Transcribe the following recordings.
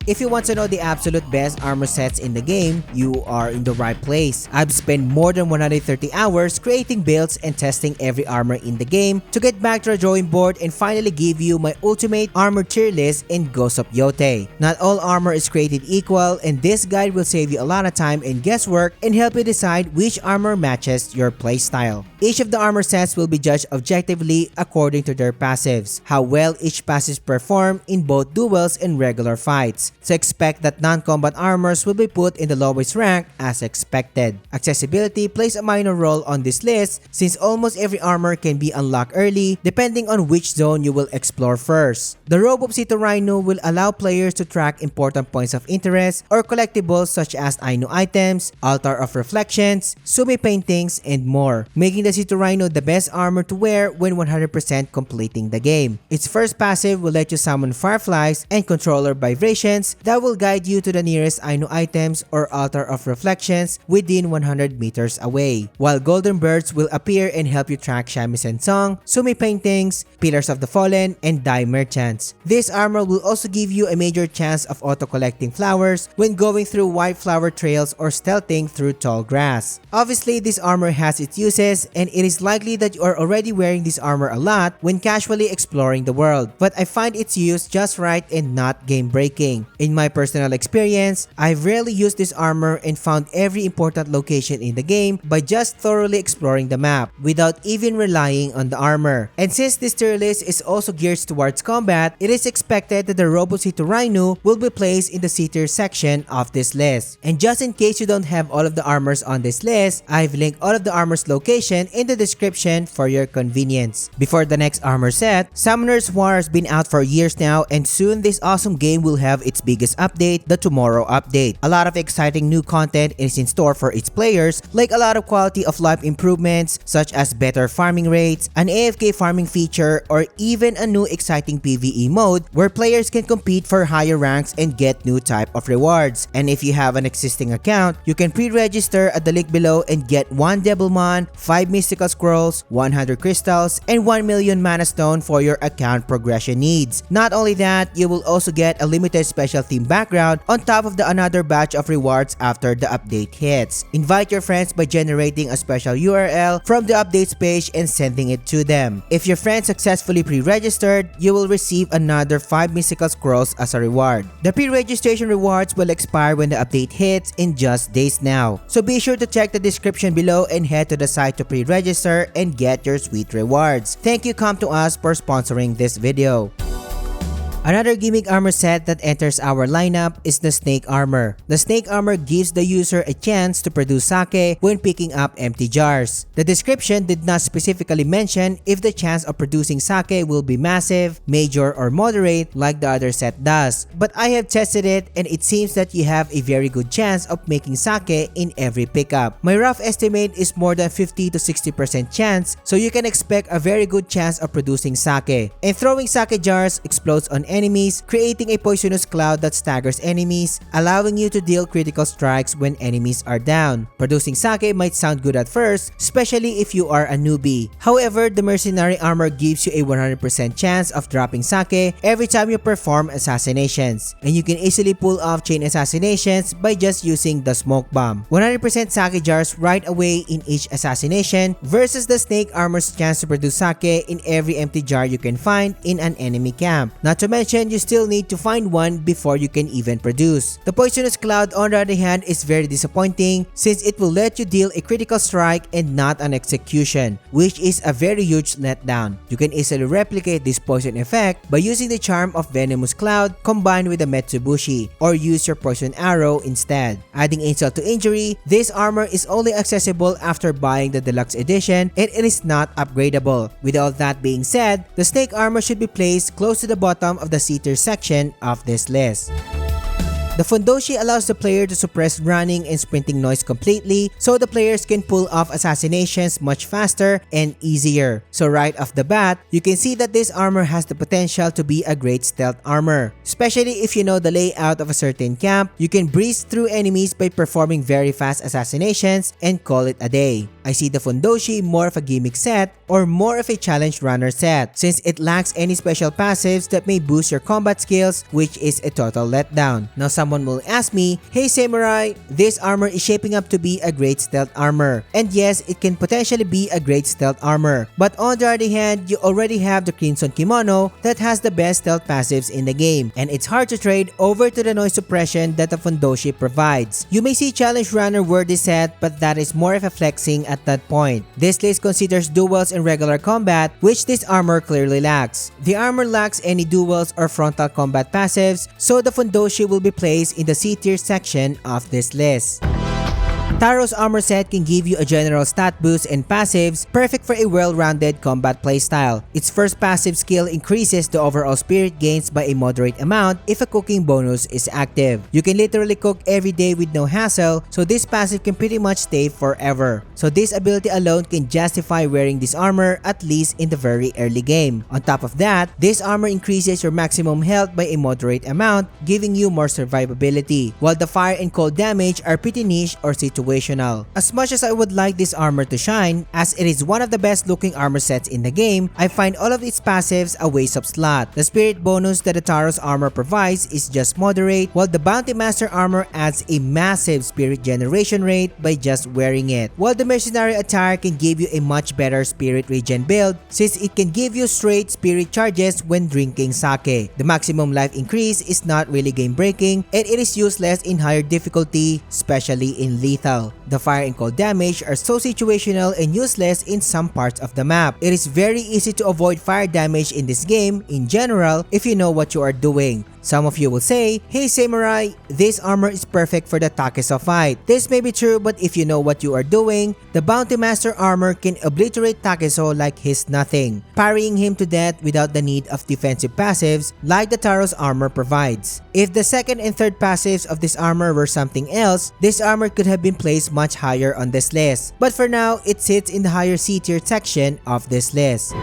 If you want to know the absolute best armor sets in the game, you are in the right place. I've spent more than 130 hours creating builds and testing every armor in the game to get back to the drawing board and finally give you my ultimate armor tier list in Ghost of Yotei. Not all armor is created equal, and this guide will save you a lot of time and guesswork and help you decide which armor matches your playstyle. Each of the armor sets will be judged objectively according to their passives, how well each passive perform in both duels and regular fights. So expect that non-combat armors will be put in the lowest rank as expected. Accessibility plays a minor role on this list since almost every armor can be unlocked early depending on which zone you will explore first. The Robe of Sito Rhino will allow players to track important points of interest or collectibles such as Ainu items, Altar of Reflections, Sumi paintings, and more, making the Sito Rhino the best armor to wear when 100% completing the game. Its first passive will let you summon fireflies and controller vibrations that will guide you to the nearest Ainu items or Altar of Reflections within 100 meters away, while golden birds will appear and help you track shamisen song, Sumi paintings, Pillars of the Fallen, and die merchants. This armor will also give you a major chance of auto-collecting flowers when going through white flower trails or stealthing through tall grass. Obviously, this armor has its uses, and it is likely that you are already wearing this armor a lot when casually exploring the world, but I find its use just right and not game-breaking. In my personal experience, I've rarely used this armor and found every important location in the game by just thoroughly exploring the map without even relying on the armor. And since this tier list is also geared towards combat, it is expected that the Robo Sito Rhino will be placed in the C tier section of this list. And just in case you don't have all of the armors on this list, I've linked all of the armor's location in the description for your convenience. Before the next armor set, Summoner's War has been out for years now, and soon this awesome game will have its biggest update, the Tomorrow update. A lot of exciting new content is in store for its players, like a lot of quality of life improvements such as better farming rates, an AFK farming feature, or even a new exciting PvE mode where players can compete for higher ranks and get new type of rewards. And if you have an existing account, you can pre-register at the link below and get 1 Devilmon, 5 Mystical Scrolls, 100 Crystals, and 1 million Mana Stone for your account progression needs. Not only that, you will also get a limited special theme background on top of the another batch of rewards after the update hits. Invite your friends by generating a special URL from the updates page and sending it to them. If your friend successfully pre-registered, you will receive another 5 Mystical Scrolls as a reward. The pre-registration rewards will expire when the update hits in just days now. So be sure to check the description below and head to the site to pre-register and get your sweet rewards. Thank you Come To Us for sponsoring this video. Another gimmick armor set that enters our lineup is the Snake Armor. The Snake Armor gives the user a chance to produce sake when picking up empty jars. The description did not specifically mention if the chance of producing sake will be massive, major, or moderate like the other set does, but I have tested it and it seems that you have a very good chance of making sake in every pickup. My rough estimate is more than 50 to 60% chance, so you can expect a very good chance of producing sake. And throwing sake jars explodes on enemies, creating a poisonous cloud that staggers enemies, allowing you to deal critical strikes when enemies are down. Producing sake might sound good at first, especially if you are a newbie. However, the Mercenary Armor gives you a 100% chance of dropping sake every time you perform assassinations, and you can easily pull off chain assassinations by just using the Smoke Bomb. 100% sake jars right away in each assassination versus the Snake Armor's chance to produce sake in every empty jar you can find in an enemy camp. Not to mention, you still need to find one before you can even produce. The Poisonous Cloud on the other hand is very disappointing since it will let you deal a critical strike and not an execution, which is a very huge letdown. You can easily replicate this poison effect by using the charm of Venomous Cloud combined with the Metsubushi, or use your Poison Arrow instead. Adding insult to injury, this armor is only accessible after buying the deluxe edition and it is not upgradable. With all that being said, the Snake Armor should be placed close to the bottom of the C tier section of this list. The Fundoshi allows the player to suppress running and sprinting noise completely so the players can pull off assassinations much faster and easier. So right off the bat, you can see that this armor has the potential to be a great stealth armor. Especially if you know the layout of a certain camp, you can breeze through enemies by performing very fast assassinations and call it a day. I see the Fundoshi more of a gimmick set or more of a challenge runner set, since it lacks any special passives that may boost your combat skills, which is a total letdown. Now someone will ask me, hey Samurai, this armor is shaping up to be a great stealth armor. And yes, it can potentially be a great stealth armor. But on the other hand, you already have the Crimson Kimono that has the best stealth passives in the game, and it's hard to trade over to the noise suppression that the Fundoshi provides. You may see challenge runner worthy set, but that is more of a flexing at that point. This list considers duels and regular combat, which this armor clearly lacks. The armor lacks any duels or frontal combat passives, so the Fundoshi will be placed in the C tier section of this list. Taro's armor set can give you a general stat boost and passives, perfect for a well-rounded combat playstyle. Its first passive skill increases the overall spirit gains by a moderate amount if a cooking bonus is active. You can literally cook every day with no hassle, so this passive can pretty much stay forever. So this ability alone can justify wearing this armor, at least in the very early game. On top of that, this armor increases your maximum health by a moderate amount, giving you more survivability, while the fire and cold damage are pretty niche or situational. As much as I would like this armor to shine, as it is one of the best looking armor sets in the game, I find all of its passives a waste of slot. The spirit bonus that the Taro's armor provides is just moderate, while the Bounty Master armor adds a massive spirit generation rate by just wearing it. While the Mercenary attire can give you a much better spirit regen build, since it can give you straight spirit charges when drinking sake. The maximum life increase is not really game breaking, and it is useless in higher difficulty, especially in lethal. The fire and cold damage are so situational and useless in some parts of the map. It is very easy to avoid fire damage in this game in general if you know what you are doing. Some of you will say, hey Samurai, this armor is perfect for the Takeso fight. This may be true, but if you know what you are doing, the Bounty Master armor can obliterate Takeso like he's nothing, parrying him to death without the need of defensive passives like the Taro's armor provides. If the second and third passives of this armor were something else, this armor could have been placed much higher on this list. But for now, it sits in the higher C tier section of this list.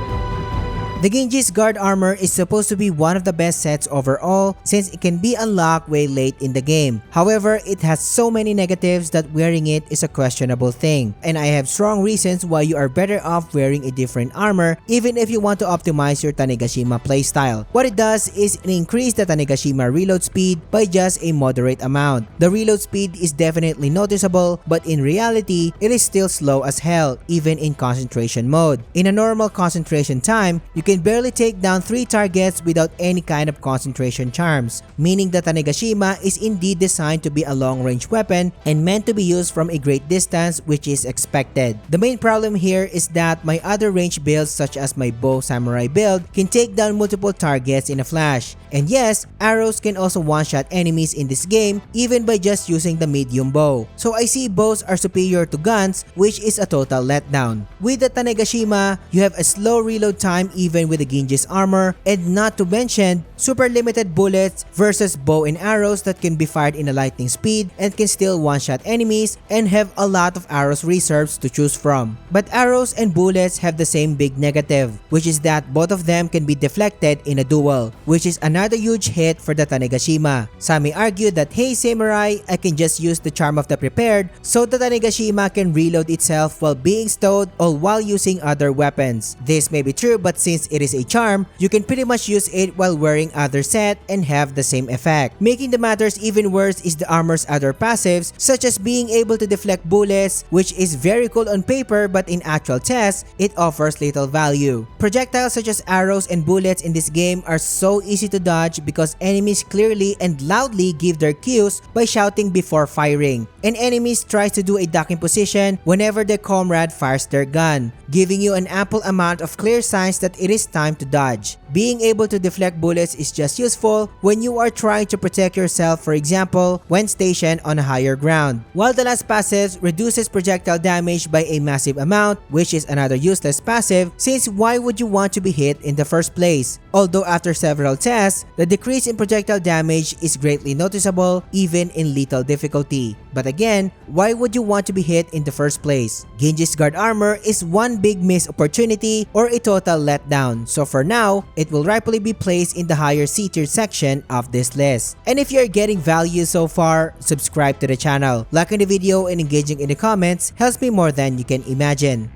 The Genji's guard armor is supposed to be one of the best sets overall, since it can be unlocked way late in the game. However, it has so many negatives that wearing it is a questionable thing, and I have strong reasons why you are better off wearing a different armor even if you want to optimize your Tanegashima playstyle. What it does is increase the Tanegashima reload speed by just a moderate amount. The reload speed is definitely noticeable, but in reality, it is still slow as hell, even in concentration mode. In a normal concentration time, you can barely take down 3 targets without any kind of concentration charms, meaning that Tanegashima is indeed designed to be a long-range weapon and meant to be used from a great distance, which is expected. The main problem here is that my other range builds, such as my bow samurai build, can take down multiple targets in a flash. And yes, arrows can also one-shot enemies in this game even by just using the medium bow. So I see bows are superior to guns, which is a total letdown. With the Tanegashima, you have a slow reload time even with the Genji's armor, and not to mention super limited bullets versus bow and arrows that can be fired in a lightning speed and can still one-shot enemies and have a lot of arrows reserves to choose from. But arrows and bullets have the same big negative, which is that both of them can be deflected in a duel, which is another huge hit for the Tanegashima. Some may argue that, hey Samurai, I can just use the charm of the prepared so the Tanegashima can reload itself while being stowed or while using other weapons. This may be true, but since it is a charm, you can pretty much use it while wearing other set and have the same effect. Making the matters even worse is the armor's other passives, such as being able to deflect bullets, which is very cool on paper, but in actual tests, it offers little value. Projectiles such as arrows and bullets in this game are so easy to dodge because enemies clearly and loudly give their cues by shouting before firing, and enemies try to do a ducking position whenever their comrade fires their gun, giving you an ample amount of clear signs that it is time to dodge. Being able to deflect bullets is just useful when you are trying to protect yourself, for example, when stationed on a higher ground. While the last passive reduces projectile damage by a massive amount, which is another useless passive, since why would you want to be hit in the first place? although after several tests, the decrease in projectile damage is greatly noticeable even in lethal difficulty. But again, why would you want to be hit in the first place? Genji's guard armor is one big missed opportunity or a total letdown, so for now, it will rightfully be placed in the higher C tier section of this list. And if you're getting value so far, subscribe to the channel, liking the video and engaging in the comments helps me more than you can imagine.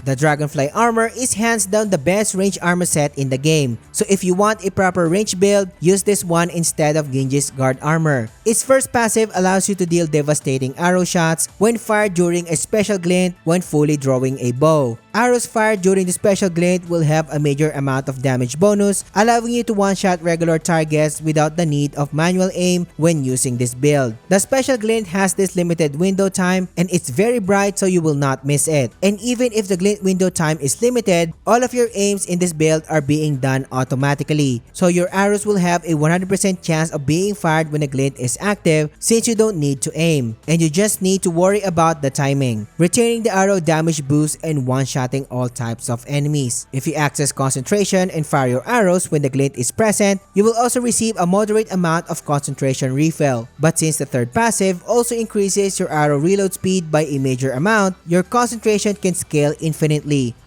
The Dragonfly armor is hands down the best range armor set in the game, so if you want a proper range build, use this one instead of Genji's guard armor. Its first passive allows you to deal devastating arrow shots when fired during a special glint when fully drawing a bow. Arrows fired during the special glint will have a major amount of damage bonus, allowing you to one-shot regular targets without the need of manual aim when using this build. The special glint has this limited window time and it's very bright so you will not miss it. And even if the glint window time is limited, all of your aims in this build are being done automatically. So your arrows will have a 100% chance of being fired when the glint is active since you don't need to aim. And you just need to worry about the timing, retaining the arrow damage boost and one-shotting all types of enemies. If you access concentration and fire your arrows when the glint is present, you will also receive a moderate amount of concentration refill. But since the third passive also increases your arrow reload speed by a major amount, your concentration can scale infinitely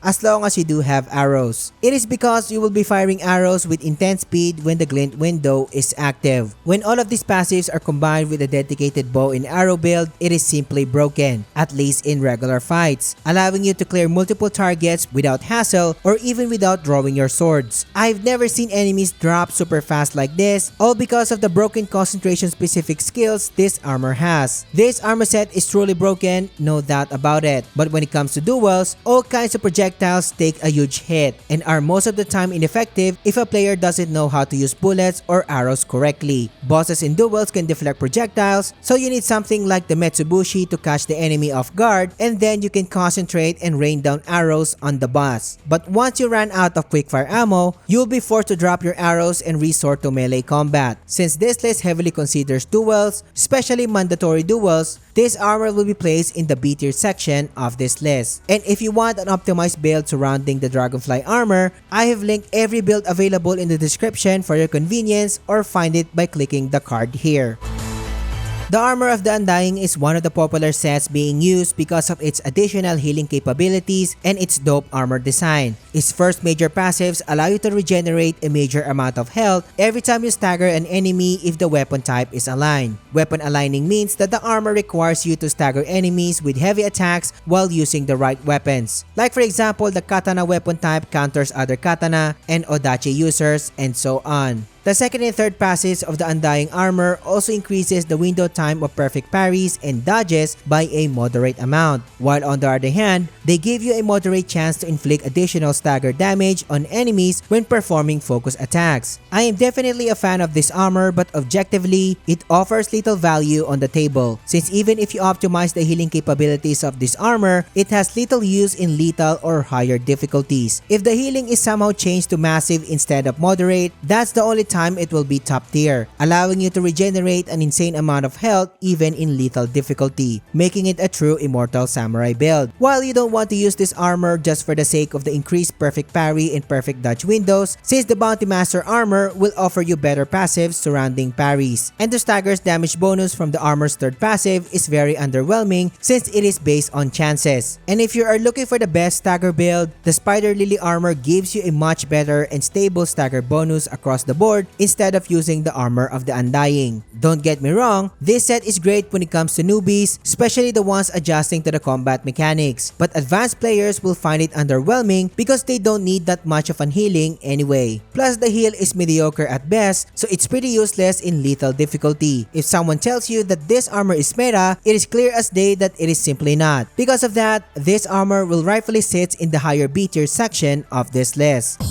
as long as you do have arrows. It is because you will be firing arrows with intense speed when the glint window is active. When all of these passives are combined with a dedicated bow and arrow build, it is simply broken, at least in regular fights, allowing you to clear multiple targets without hassle or even without drawing your swords. I've never seen enemies drop super fast like this, all because of the broken concentration specific skills this armor has. This armor set is truly broken, no doubt about it, but when it comes to duels, all kinds of projectiles take a huge hit and are most of the time ineffective if a player doesn't know how to use bullets or arrows correctly. Bosses in duels can deflect projectiles, so you need something like the Metsubushi to catch the enemy off guard and then you can concentrate and rain down arrows on the boss. But once you run out of quickfire ammo, you'll be forced to drop your arrows and resort to melee combat. Since this list heavily considers duels, especially mandatory duels, this armor will be placed in the B tier section of this list. And if you want an optimized build surrounding the Dragonfly armor, I have linked every build available in the description for your convenience or find it by clicking the card here. The Armor of the Undying is one of the popular sets being used because of its additional healing capabilities and its dope armor design. Its first major passives allow you to regenerate a major amount of health every time you stagger an enemy if the weapon type is aligned. Weapon aligning means that the armor requires you to stagger enemies with heavy attacks while using the right weapons. Like for example, the katana weapon type counters other katana and odachi users and so on. The second and third passives of the Undying armor also increases the window time of perfect parries and dodges by a moderate amount, while on the other hand, they give you a moderate chance to inflict additional stagger damage on enemies when performing focus attacks. I am definitely a fan of this armor, but objectively, it offers little value on the table, since even if you optimize the healing capabilities of this armor, it has little use in lethal or higher difficulties. If the healing is somehow changed to massive instead of moderate, that's the only time it will be top tier, allowing you to regenerate an insane amount of health even in lethal difficulty, making it a true immortal samurai build. While you don't want to use this armor just for the sake of the increased perfect parry and perfect dodge windows, since the Bounty Master armor will offer you better passives surrounding parries. And the stagger's damage bonus from the armor's third passive is very underwhelming since it is based on chances. And if you are looking for the best stagger build, the Spider Lily armor gives you a much better and stable stagger bonus across the board instead of using the Armor of the Undying. Don't get me wrong, this set is great when it comes to newbies, especially the ones adjusting to the combat mechanics, but advanced players will find it underwhelming because they don't need that much of an healing anyway. Plus the heal is mediocre at best, so it's pretty useless in lethal difficulty. If someone tells you that this armor is meta, it is clear as day that it is simply not. Because of that, this armor will rightfully sit in the higher B tier section of this list.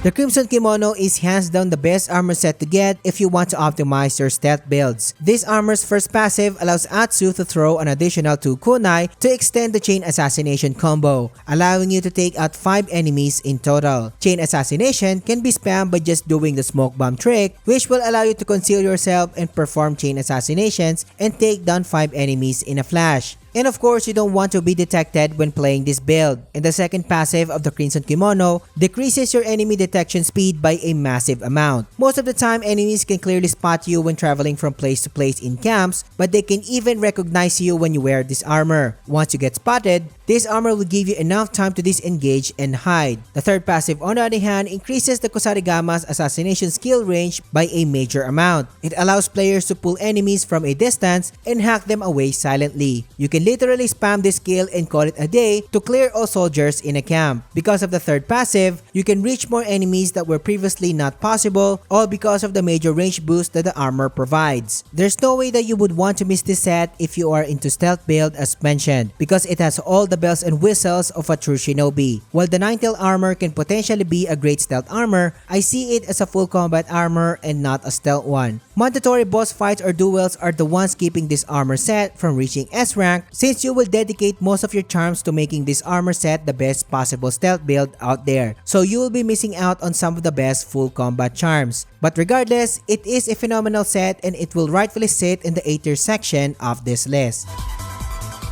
The Crimson Kimono is hands down the best armor set to get if you want to optimize your stealth builds. This armor's first passive allows Atsu to throw an additional 2 kunai to extend the Chain Assassination combo, allowing you to take out 5 enemies in total. Chain Assassination can be spammed by just doing the smoke bomb trick, which will allow you to conceal yourself and perform chain assassinations and take down 5 enemies in a flash. And of course, you don't want to be detected when playing this build. And the second passive of the Crimson Kimono decreases your enemy detection speed by a massive amount. Most of the time, enemies can clearly spot you when traveling from place to place in camps, but they can even recognize you when you wear this armor. Once you get spotted, this armor will give you enough time to disengage and hide. The third passive, on the other hand, increases the Kusarigama's assassination skill range by a major amount. It allows players to pull enemies from a distance and hack them away silently. You can literally spam this skill and call it a day to clear all soldiers in a camp. Because of the third passive, you can reach more enemies that were previously not possible, all because of the major range boost that the armor provides. There's no way that you would want to miss this set if you are into stealth build as mentioned, because it has all the bells and whistles of a true shinobi. While the Ninetale armor can potentially be a great stealth armor, I see it as a full combat armor and not a stealth one. Mandatory boss fights or duels are the ones keeping this armor set from reaching S rank, since you will dedicate most of your charms to making this armor set the best possible stealth build out there. So you will be missing out on some of the best full combat charms. But regardless, it is a phenomenal set and it will rightfully sit in the A tier section of this list.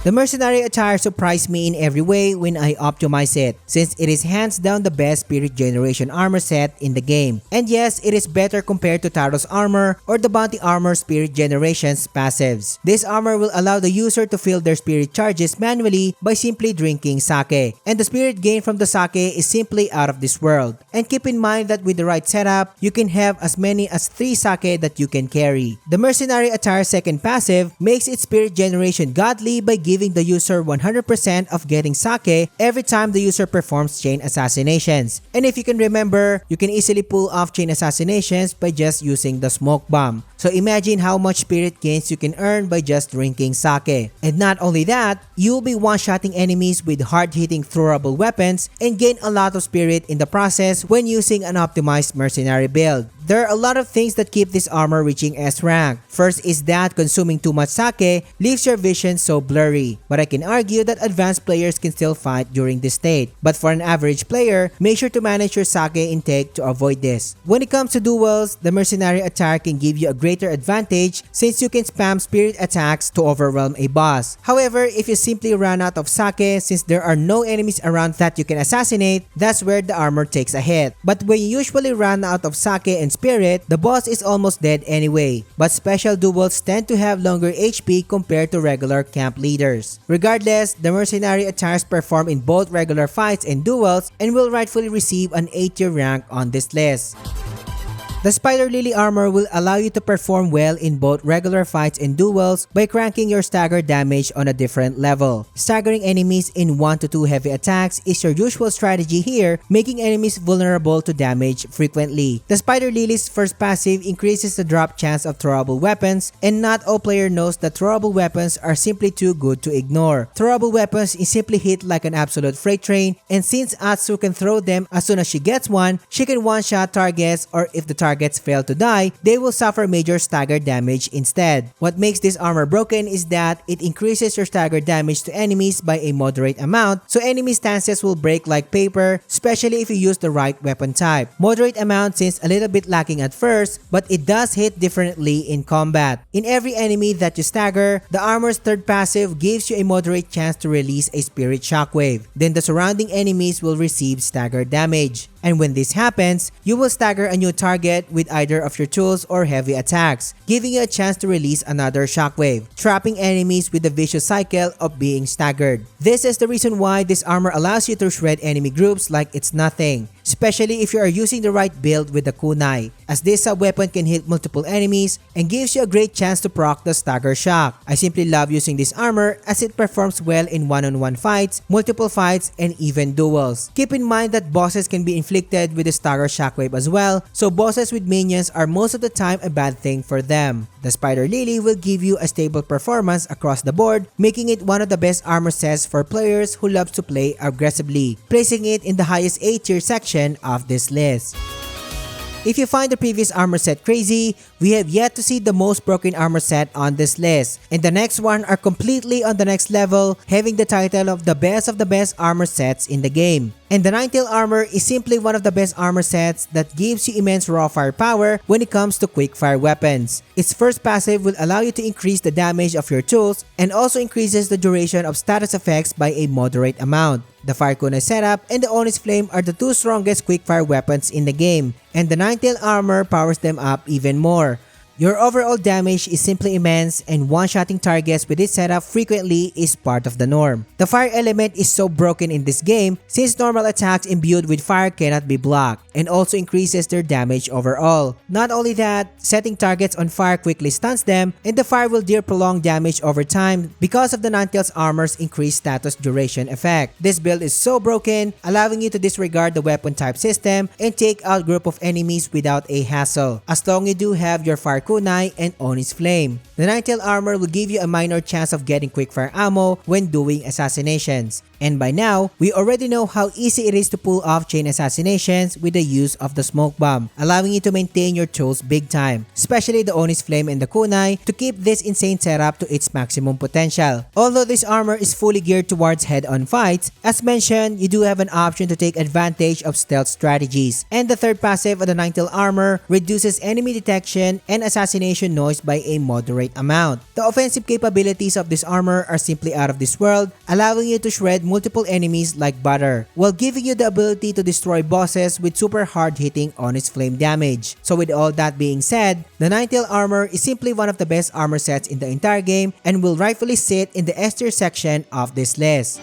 The mercenary attire surprised me in every way when I optimized it, since it is hands down the best spirit generation armor set in the game. And yes, it is better compared to Taro's armor or the bounty armor spirit generation's passives. This armor will allow the user to fill their spirit charges manually by simply drinking sake, and the spirit gain from the sake is simply out of this world. And keep in mind that with the right setup, you can have as many as 3 sake that you can carry. The mercenary attire second passive makes its spirit generation godly by giving the user 100% of getting sake every time the user performs chain assassinations. And if you can remember, you can easily pull off chain assassinations by just using the smoke bomb. So imagine how much spirit gains you can earn by just drinking sake. And not only that, you'll be one-shotting enemies with hard-hitting throwable weapons and gain a lot of spirit in the process when using an optimized mercenary build. There are a lot of things that keep this armor reaching S rank. First is that consuming too much sake leaves your vision so blurry, but I can argue that advanced players can still fight during this state. But for an average player, make sure to manage your sake intake to avoid this. When it comes to duels, the mercenary attire can give you a greater advantage since you can spam spirit attacks to overwhelm a boss. However, if you simply run out of sake since there are no enemies around that you can assassinate, that's where the armor takes a hit. But when you usually run out of sake and spirit, the boss is almost dead anyway. But special duels tend to have longer HP compared to regular camp leaders. Regardless, the mercenary attires perform in both regular fights and duels and will rightfully receive an A tier rank on this list. The Spider Lily armor will allow you to perform well in both regular fights and duels by cranking your stagger damage on a different level. Staggering enemies in 1 to 2 heavy attacks is your usual strategy here, making enemies vulnerable to damage frequently. The Spider Lily's first passive increases the drop chance of throwable weapons, and not all player knows that throwable weapons are simply too good to ignore. Throwable weapons is simply hit like an absolute freight train, and since Atsu can throw them as soon as she gets one, she can one-shot targets, or if the targets fail to die, they will suffer major stagger damage instead. What makes this armor broken is that it increases your stagger damage to enemies by a moderate amount, so enemy stances will break like paper, especially if you use the right weapon type. Moderate amount seems a little bit lacking at first, but it does hit differently in combat. In every enemy that you stagger, the armor's third passive gives you a moderate chance to release a spirit shockwave. Then the surrounding enemies will receive stagger damage. And when this happens, you will stagger a new target with either of your tools or heavy attacks, giving you a chance to release another shockwave, trapping enemies with the vicious cycle of being staggered. This is the reason why this armor allows you to shred enemy groups like it's nothing, especially if you are using the right build with the kunai, as this sub-weapon can hit multiple enemies and gives you a great chance to proc the stagger shock. I simply love using this armor as it performs well in one-on-one fights, multiple fights, and even duels. Keep in mind that bosses can be inflicted with the stagger shockwave as well, so bosses with minions are most of the time a bad thing for them. The Spider Lily will give you a stable performance across the board, making it one of the best armor sets for players who love to play aggressively, placing it in the highest A tier section of this list. If you find the previous armor set crazy, we have yet to see the most broken armor set on this list, and the next one are completely on the next level, having the title of the best armor sets in the game. And the Nine-Tail Armor is simply one of the best armor sets that gives you immense raw firepower when it comes to quick-fire weapons. Its first passive will allow you to increase the damage of your tools and also increases the duration of status effects by a moderate amount. The Fire Kunai setup and the Oni's Flame are the two strongest quick-fire weapons in the game, and the Nine-Tail Armor powers them up even more. Your overall damage is simply immense, and one-shotting targets with this setup frequently is part of the norm. The fire element is so broken in this game since normal attacks imbued with fire cannot be blocked, and also increases their damage overall. Not only that, setting targets on fire quickly stuns them, and the fire will deal prolonged damage over time because of the Ninetales armor's increased status duration effect. This build is so broken, allowing you to disregard the weapon type system and take out group of enemies without a hassle, as long you do have your Fire Kunai and Oni's Flame. The Ninetale armor will give you a minor chance of getting quickfire ammo when doing assassinations. And by now, we already know how easy it is to pull off chain assassinations with the use of the smoke bomb, allowing you to maintain your tools big time, especially the Oni's Flame and the Kunai, to keep this insane setup to its maximum potential. Although this armor is fully geared towards head-on fights, as mentioned, you do have an option to take advantage of stealth strategies. And the third passive of the Ninetale armor reduces enemy detection and assassination noise by a moderate amount. The offensive capabilities of this armor are simply out of this world, allowing you to shred multiple enemies like butter, while giving you the ability to destroy bosses with super hard-hitting Oni's Flame damage. So with all that being said, the Ninetale armor is simply one of the best armor sets in the entire game and will rightfully sit in the S tier section of this list.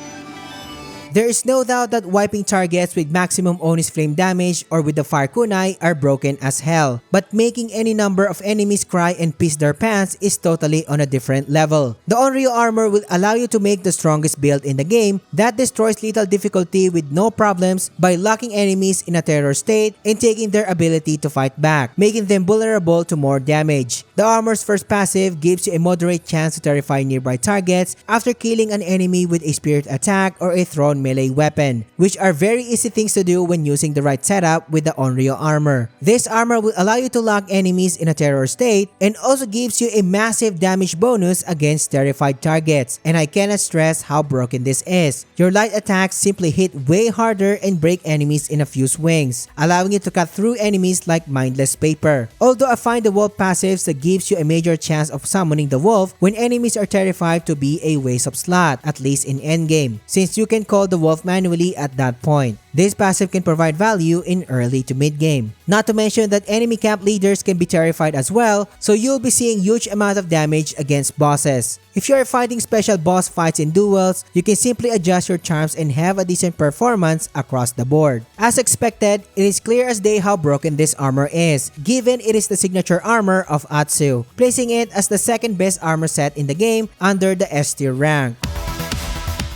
There is no doubt that wiping targets with maximum Oni's Flame damage or with the Fire Kunai are broken as hell, but making any number of enemies cry and piss their pants is totally on a different level. The Onryo armor will allow you to make the strongest build in the game that destroys lethal difficulty with no problems by locking enemies in a terror state and taking their ability to fight back, making them vulnerable to more damage. The armor's first passive gives you a moderate chance to terrify nearby targets after killing an enemy with a spirit attack or a thrown melee weapon, which are very easy things to do when using the right setup with the Onryo armor. This armor will allow you to lock enemies in a terror state and also gives you a massive damage bonus against terrified targets, and I cannot stress how broken this is. Your light attacks simply hit way harder and break enemies in a few swings, allowing you to cut through enemies like mindless paper. Although I find the wolf passives that gives you a major chance of summoning the wolf when enemies are terrified to be a waste of slot, at least in endgame, since you can call the wolf manually at that point. This passive can provide value in early to mid game. Not to mention that enemy camp leaders can be terrified as well, so you'll be seeing huge amount of damage against bosses. If you are fighting special boss fights in duels, you can simply adjust your charms and have a decent performance across the board. As expected, it is clear as day how broken this armor is, given it is the signature armor of Atsu, placing it as the second best armor set in the game under the S tier rank.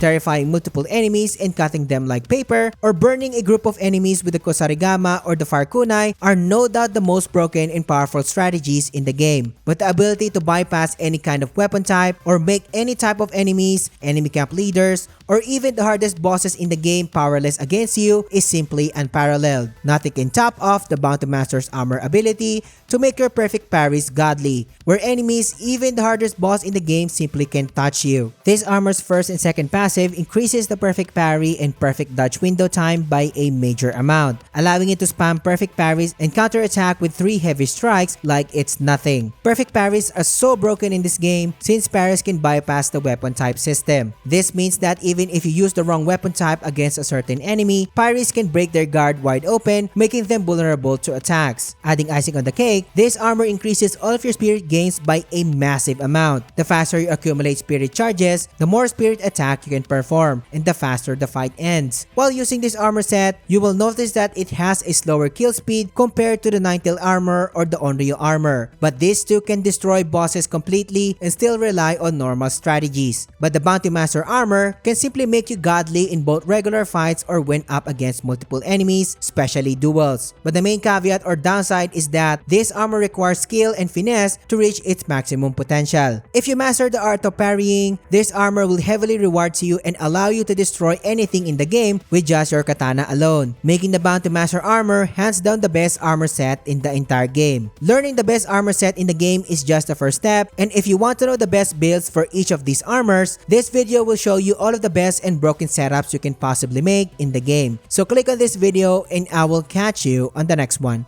Terrifying multiple enemies and cutting them like paper, or burning a group of enemies with the Kusarigama or the Fire Kunai are no doubt the most broken and powerful strategies in the game. But the ability to bypass any kind of weapon type or make any type of enemies, enemy camp leaders, or even the hardest bosses in the game powerless against you is simply unparalleled. Nothing can top off the Bounty Master's armor ability to make your perfect parries godly, where enemies, even the hardest boss in the game, simply can't touch you. This armor's first and second passive increases the perfect parry and perfect dodge window time by a major amount, allowing it to spam perfect parries and counterattack with 3 heavy strikes like it's nothing. Perfect parries are so broken in this game since parries can bypass the weapon type system. This means that even if you use the wrong weapon type against a certain enemy, parries can break their guard wide open, making them vulnerable to attacks. Adding icing on the cake, this armor increases all of your spirit gains by a massive amount. The faster you accumulate spirit charges, the more spirit attack you can perform, and the faster the fight ends. While using this armor set, you will notice that it has a slower kill speed compared to the Ninetale armor or the Onryo armor, but these two can destroy bosses completely and still rely on normal strategies. But the Bounty Master armor can simply make you godly in both regular fights or when up against multiple enemies, especially duels. But the main caveat or downside is that this armor requires skill and finesse to reach its maximum potential. If you master the art of parrying, this armor will heavily reward you and allow you to destroy anything in the game with just your katana alone, making the Bounty Master armor hands down the best armor set in the entire game. Learning the best armor set in the game is just the first step, and if you want to know the best builds for each of these armors, this video will show you all of the best and broken setups you can possibly make in the game. So click on this video and I will catch you on the next one.